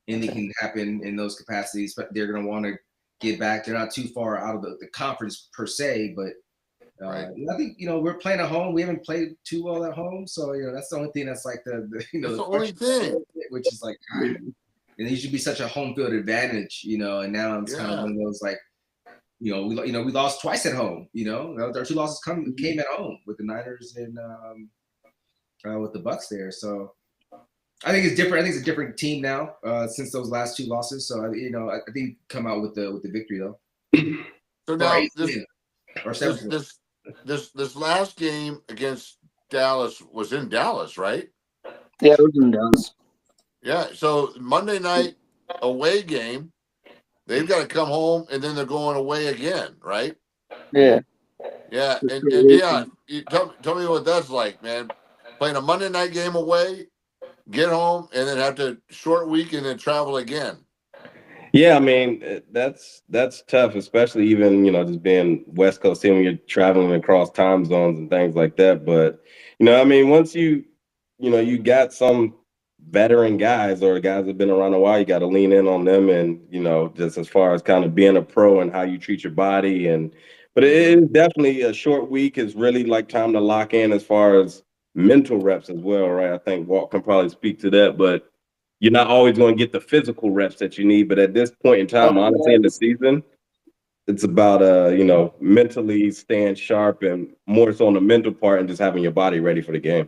C: anything can happen in those capacities. But they're going to want to get back. They're not too far out of the conference per se, but. I think we're playing at home. We haven't played too well at home, so that's the only thing that's like the
B: only thing,
C: which is like, and it should be such a home field advantage, and now it's kind of one of those like, we lost twice at home, our two losses came at home with the Niners and with the Bucks there. So I think it's different. I think it's a different team now since those last two losses. So I think come out with the victory though.
B: So now this last game against Dallas was in Dallas, right?
E: Yeah, it was in Dallas.
B: Yeah, so Monday night away game, they've got to come home and then they're going away again, right?
E: Yeah.
B: Yeah, and Deon, tell me what that's like, man. Playing a Monday night game away, get home, and then have to short week and then travel again.
D: Yeah, I mean that's tough, especially even just being West Coast team when you're traveling across time zones and things like that. But I mean, once you got some veteran guys or guys that've been around a while, you got to lean in on them, and just as far as kind of being a pro and how you treat your body. But it is definitely a short week is really like time to lock in as far as mental reps as well, right? I think Walt can probably speak to that, but. You're not always going to get the physical reps that you need, but at this point in time, honestly, in the season, it's about mentally staying sharp and more so on the mental part and just having your body ready for the game.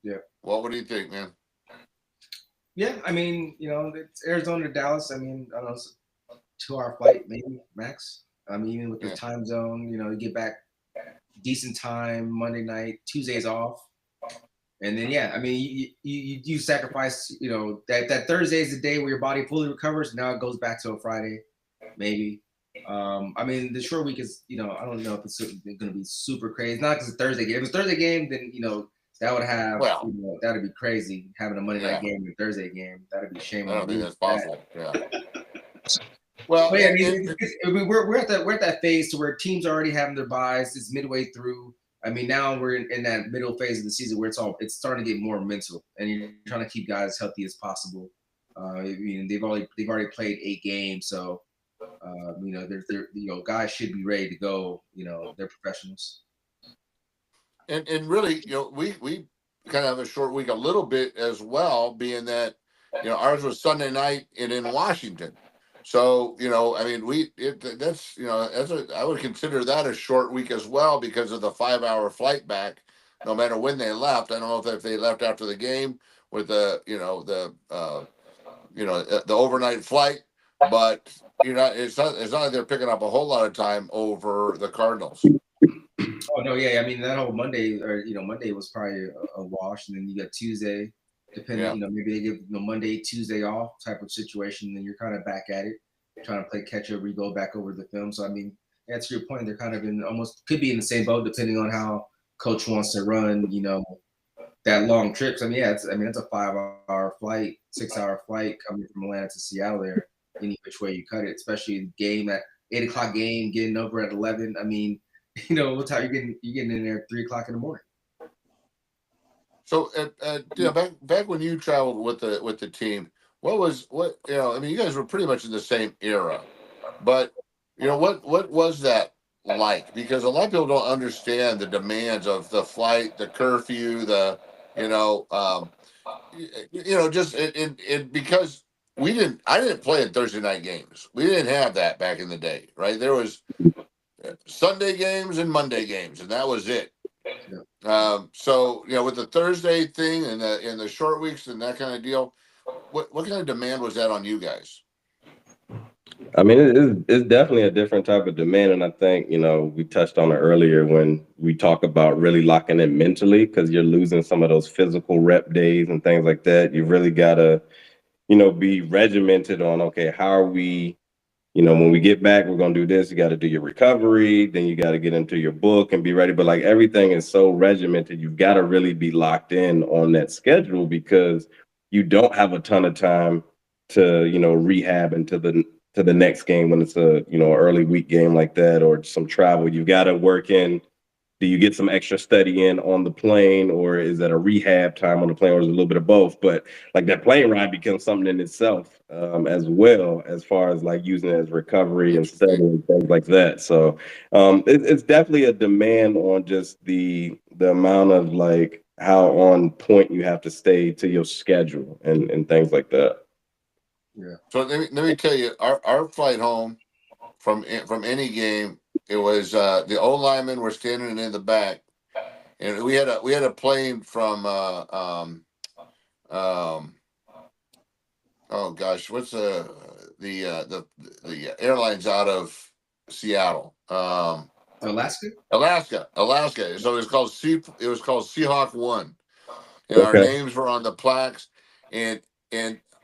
B: Yeah. Well, what do you think, man?
C: Yeah, I mean, it's Arizona to Dallas. I mean, I don't know, it's a 2-hour flight, maybe max. I mean, even with the time zone, you get back decent time Monday night, Tuesdays off. And then, I mean, you sacrifice, that Thursday is the day where your body fully recovers. Now it goes back to a Friday, maybe. I mean, the short week is, I don't know if it's going to be super crazy. Not because it's a Thursday game. If it's a Thursday game, then, that would have, that would be crazy having a Monday night game and a Thursday game. That would be a shame.
B: I don't think that's possible. Yeah. Well,
C: But yeah, I mean, we're at that phase to where teams are already having their buys. It's midway through. I mean, now we're in that middle phase of the season where it's starting to get more mental, and you're trying to keep guys as healthy as possible. I mean, they've already played 8 games, so they're guys should be ready to go. They're professionals.
B: and really, we kind of have a short week a little bit as well, being that ours was Sunday night and in Washington. So I mean, I would consider that a short week as well because of the 5-hour flight back. No matter when they left, I don't know if they left after the game with the overnight flight, but it's not like they're picking up a whole lot of time over the Cardinals.
C: Oh no, yeah. I mean, that whole Monday Monday was probably a wash, and then you got Tuesday, depending.
B: Yeah.
C: Maybe they give Monday, Tuesday off type of situation, and then you're kind of back at it, trying to play catch up. You go back over the film. So I mean, that's your point. They're kind of could be in the same boat, depending on how coach wants to run. That long trips. I mean, yeah. It's a 5-hour flight, 6-hour flight coming from Atlanta to Seattle. There, any which way you cut it, especially game at 8:00 game, getting over at 11. I mean. What time you're getting in there at 3:00 in the morning.
B: So, back when you traveled with the team, I mean, you guys were pretty much in the same era, but what was that like? Because a lot of people don't understand the demands of the flight, the curfew, just because I didn't play in Thursday night games. We didn't have that back in the day, right? There was Sunday games and Monday games, and that was it. Yeah. So with the Thursday thing and the short weeks and that kind of deal, what kind of demand was that on you guys?
D: I mean, it's definitely a different type of demand, and I think we touched on it earlier when we talk about really locking in mentally, because you're losing some of those physical rep days and things like that. You really gotta be regimented on, okay, how are we. When we get back, we're going to do this. You got to do your recovery. Then you got to get into your book and be ready. But like everything is so regimented, you've got to really be locked in on that schedule because you don't have a ton of time to, rehab into the next game when it's a, early week game like that or some travel. You got to work in. Do you get some extra study in on the plane, or is that a rehab time on the plane, or is it a little bit of both? But like that plane ride becomes something in itself as well, as far as like using it as recovery and study and things like that. So it's definitely a demand on just the amount of like how on point you have to stay to your schedule and things like that.
B: Yeah. So let me tell you, our flight home from any game. It was the old linemen were standing in the back, and we had a plane from oh gosh, what's the airlines out of Seattle?
C: Alaska.
B: So it was called Seahawk One, and
D: Okay.
B: our names were on the plaques, and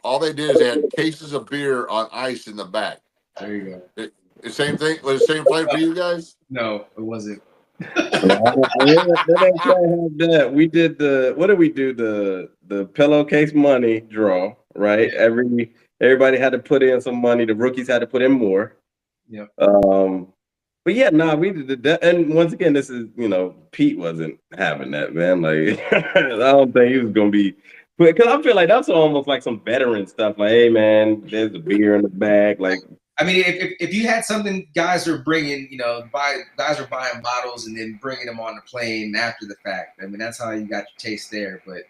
B: all they did is they had cases of beer on ice in the back.
C: There you go.
B: The same thing. Was the same flight for you guys?
C: No, it wasn't.
D: That we did what did we do? The pillowcase money draw, right? Yeah. Everybody had to put in some money. The rookies had to put in more.
C: Yeah.
D: But yeah, we did that. And once again, this is Pete wasn't having that, man. Like I don't think he was gonna be. Because I feel like that's almost like some veteran stuff. Like, hey man, there's a beer in the bag. Like,
C: I mean, if you had something guys are bringing, guys are buying bottles and then bringing them on the plane after the fact. I mean, that's how you got your taste there. But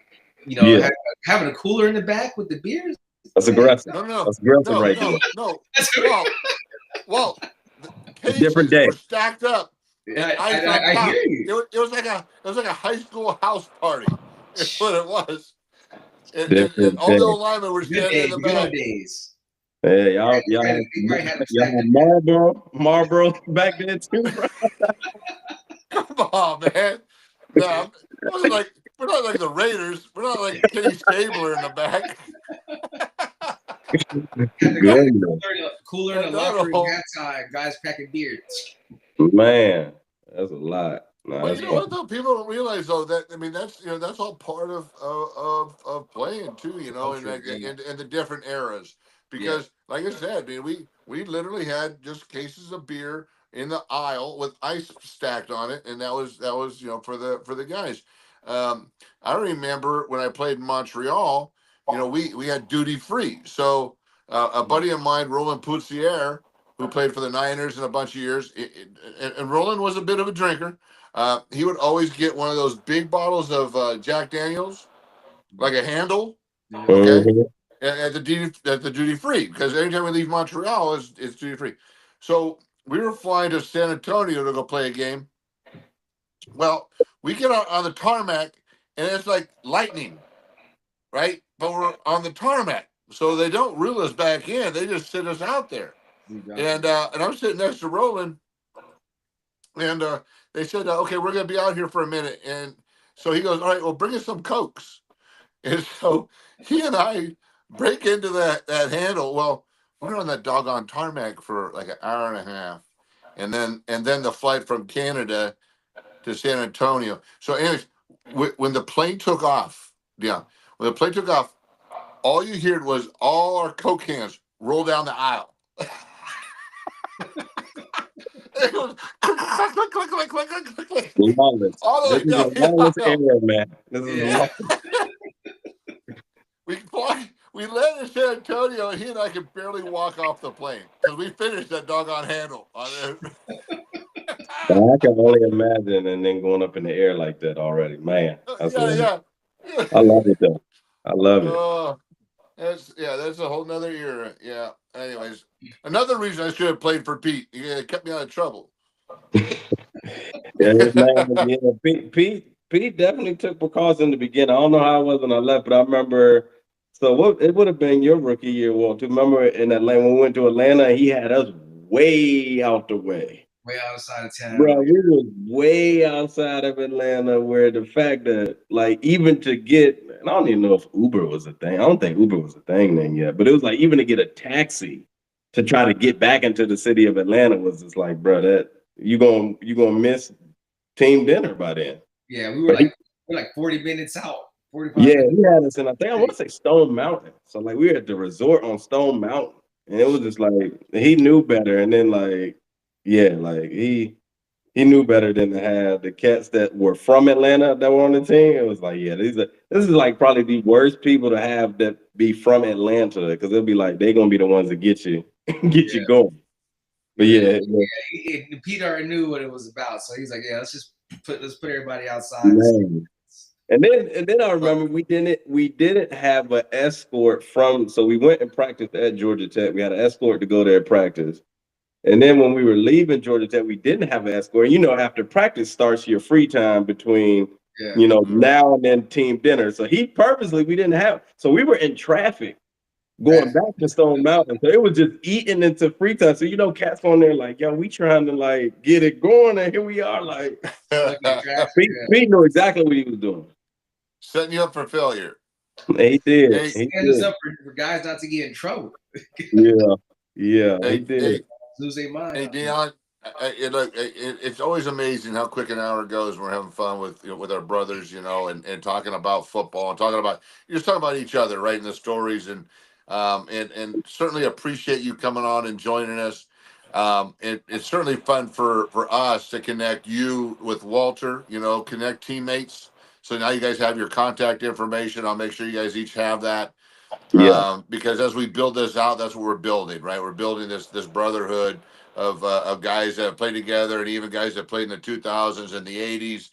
C: having a cooler in the back with the beers,
D: that's aggressive.
B: No,
D: that's aggressive right there.
B: No. Well, the
D: different day.
B: Were stacked up.
C: I hear you.
B: It was like a high school house party. That's what it was. And all the old linemen were standing in the back.
C: Days.
D: Hey, y'all had Marlboro back then too, bro.
B: Come on, man. No, we're not like the Raiders. We're not like Kenny Stabler in the back.
C: Cooler in the locker room that time. Guys packing beers.
D: Man, that's a lot.
B: But you know what though? People don't realize though that that's all part of playing too. And the different eras. because, like I said, man, we literally had just cases of beer in the aisle with ice stacked on it, and that was for the guys. I remember when I played in Montreal, we had duty free. So a buddy of mine, Roland Poussiere, who played for the Niners in a bunch of years, and Roland was a bit of a drinker. He would always get one of those big bottles of Jack Daniels, like a handle, okay,
D: Mhm.
B: at the duty free, because anytime we leave Montreal, it's duty free. So we were flying to San Antonio to go play a game. Well, we get on the tarmac, and it's like lightning, right? But we're on the tarmac, so they don't reel us back in; they just sit us out there. And I'm sitting next to Roland, and they said, "Okay, we're going to be out here for a minute." And so he goes, "All right, well, bring us some Cokes." And so he and I break into that handle. Well, we were on that doggone tarmac for like an hour and a half, and then the flight from Canada to San Antonio. So, anyways, when the plane took off, yeah, when the plane took off, all you heard was all our Coke cans roll down the aisle. It was click, click, click, click, click, click, click, click.
D: Lawless.
B: All the
D: This
B: way
D: is a
B: down.
D: lawless era, man. This is
B: Yeah.
D: lawless.
B: We landed in San Antonio, and he and I could barely walk off the plane because we finished that doggone handle on it.
D: I can only imagine, and then going up in the air like that already, man. That's hilarious.
B: Yeah.
D: I love it though. I love it.
B: That's a whole nother era. Yeah. Anyways, another reason I should have played for Pete. He kept me out of trouble.
D: Yeah, this man, yeah, Pete definitely took precautions in the beginning. I don't know how it was when I left, but I remember. So what it would have been your rookie year, Walt. Remember in Atlanta when we went to Atlanta, he had us way out the way.
C: Way outside of town.
D: Bro, we was way outside of Atlanta where the fact that like even to get, and I don't even know if Uber was a thing. I don't think Uber was a thing then yet, but it was like even to get a taxi to try to get back into the city of Atlanta was just like, bro, that you gonna miss team dinner by then.
C: Yeah, we were like 40 minutes out. 45
D: Yeah,
C: minutes.
D: he had us in, I think I want to say Stone Mountain. So like we were at the resort on Stone Mountain. And it was just like he knew better. And then like, yeah, like he knew better than to have the cats that were from Atlanta that were on the team. It was like, yeah, this is like probably the worst people to have that be from Atlanta because it'll be like they're gonna be the ones that get you you going. But
C: Peter already knew what it was about, so he's like, "Yeah, let's put everybody outside."
D: man. And then I remember we didn't have an escort from, so we went and practiced at Georgia Tech. We had an escort to go there and practice. And then when we were leaving Georgia Tech, we didn't have an escort. After practice starts your free time between, now and then team dinner. So we didn't have. So we were in traffic going back to Stone Mountain. So it was just eating into free time. So, cats on there like, yo, we trying to like get it going. And here we are like, Pete knew exactly what he was doing.
B: Setting you up for failure.
D: He did.
C: He set us up for guys not to get in trouble.
D: Yeah, he did.
C: Lose their mind.
B: Hey, Deon, it's always amazing how quick an hour goes when we're having fun with our brothers, and talking about football and talking about each other, right, and the stories, and certainly appreciate you coming on and joining us. It's certainly fun for us to connect you with Walter, connect teammates. So now you guys have your contact information. I'll make sure you guys each have that.
D: Yeah.
B: Because as we build this out, that's what we're building, right? We're building this brotherhood of guys that play together, and even guys that played in the 2000s and the 80s,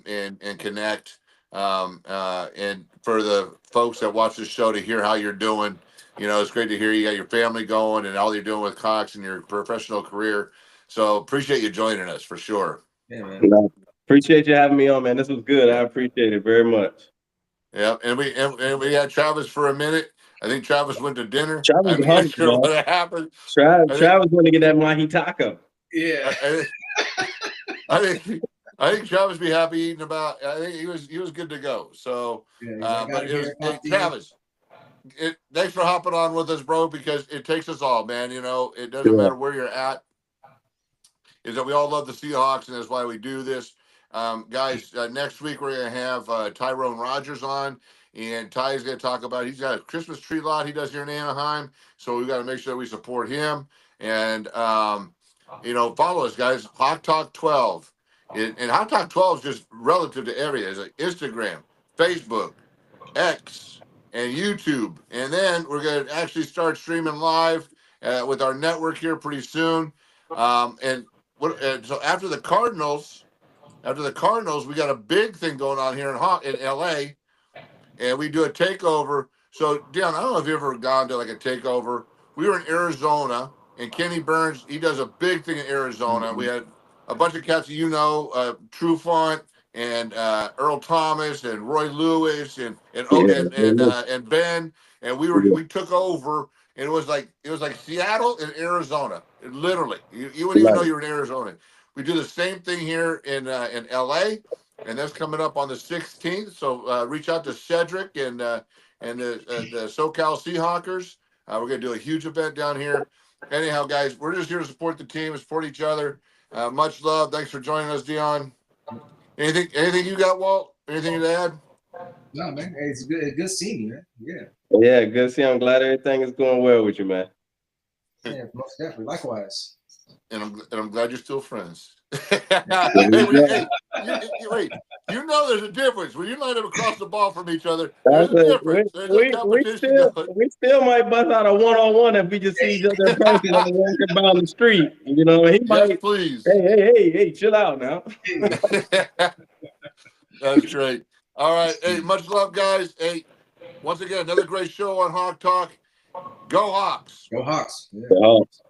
B: and connect. And for the folks that watch this show to hear how you're doing, it's great to hear you got your family going and all you're doing with Cox and your professional career. So appreciate you joining us for sure.
C: Yeah, man.
D: Appreciate you having me on, man. This was good. I appreciate it very much.
B: Yeah, and we had Travis for a minute. I think Travis went to dinner.
D: Travis
B: I'm not sure what happened.
D: Travis went to get that mahi taco.
C: Yeah,
B: I think Travis be happy eating about. I think he was good to go. So, but it was Travis. Thanks for hopping on with us, bro. Because it takes us all, man. It doesn't matter where you're at. Is that we all love the Seahawks, and that's why we do this. Guys, next week we're going to have Tyrone Rogers on, and Ty's going to talk about, he's got a Christmas tree lot he does here in Anaheim, so we got to make sure we support him. And, follow us, guys. Hawk Talk 12. And Hawk Talk 12 is just relative to areas like Instagram, Facebook, X, and YouTube. And then we're going to actually start streaming live with our network here pretty soon. And so after the Cardinals, we got a big thing going on here in LA, and we do a takeover. So, Deon, I don't know if you've ever gone to like a takeover. We were in Arizona, and Kenny Burns, he does a big thing in Arizona. Mm-hmm. We had a bunch of cats, Trufant and Earl Thomas and Roy Lewis and Ben, and we took over, and it was like Seattle and Arizona. Literally, you wouldn't even know you were in Arizona. We do the same thing here in LA, and that's coming up on the 16th. So reach out to Cedric and the SoCal Seahawkers. We're gonna do a huge event down here. Anyhow, guys, we're just here to support the team, support each other. Much love. Thanks for joining us, Deon. Anything you got, Walt? Anything to add?
C: No, man. Hey, it's good seeing you, man. Yeah.
D: Yeah, good seeing you. I'm glad everything is going well with you, man.
C: Yeah, most definitely. Likewise.
B: And I'm glad you're still friends. Wait, you know there's a difference when you line up across the ball from each other. There's a difference.
D: We still might bust out a one-on-one if we just see each other in person and walking down the street. You know, he might.
B: Please.
D: Hey, chill out now.
B: That's great. All right. Hey, much love, guys. Hey, once again, another great show on Hawk Talk. Go Hawks.
C: Go Hawks. Yeah.
D: Go Hawks.